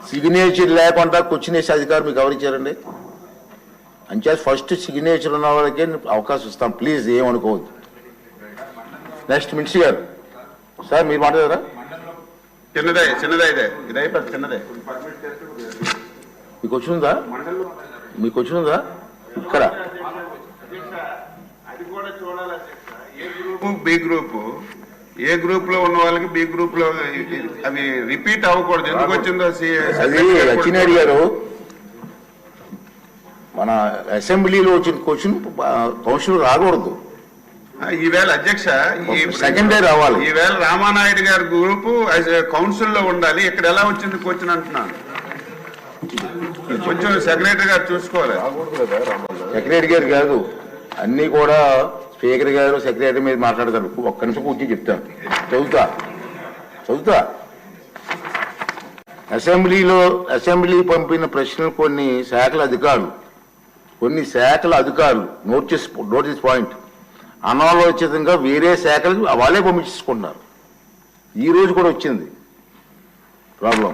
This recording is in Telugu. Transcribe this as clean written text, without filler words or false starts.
సిగ్నేచర్ లేకుండా క్వశ్చన్ వేసే అధికారం మీకు ఎవరు ఇచ్చారండి? అంచే ఫస్ట్ సిగ్నేచర్ ఉన్న వాళ్ళకే అవకాశం ఇస్తాం, ప్లీజ్ ఏమనుకోవద్దు. నెక్స్ట్ మినిస్టర్ గారు. సార్ మీరు మాట్లాడారా? చిన్నదే చిన్నదే ఇదే ఇదే చిన్నదే. మీకు వచ్చిందా? మీకు వచ్చిందా? ఇక్కడ బి గ్రూప్, ఏ గ్రూప్ లో ఉన్న వాళ్ళకి బి గ్రూప్ లో అవి రిపీట్ అవ్వకూడదు. ఎందుకు వచ్చిందో అది అచ్చినాయుడు గారు మన అసెంబ్లీలో వచ్చిన క్వశ్చన్ కౌన్సిల్ రాకూడదు. ఈవేళ అధ్యక్ష సెకండ్ డే రావాలి. ఈవేళ రామానాయుడు గారి గ్రూప్ కౌన్సిల్ లో ఉండాలి. ఇక్కడ ఎలా వచ్చింది క్వశ్చన్ అంటున్నాను. కొంచెం సెక్రటరీ గారు చూసుకోవాలి. సెక్రటరీ గారు కాదు, అన్ని కూడా స్పీకర్ గారు సెక్రటరీ మీద మాట్లాడతారు. ఒక్క నిమిషం కూర్చొని చెప్తాను, చదువుతా. అసెంబ్లీ పంపిన ప్రశ్నలు కొన్ని శాఖల అధికారులు నోటీస్ పాయింట్ అనాలోచితంగా వేరే శాఖలు వాళ్ళే పంపించుకుంటున్నారు. ఈ రోజు కూడా వచ్చింది ప్రాబ్లం.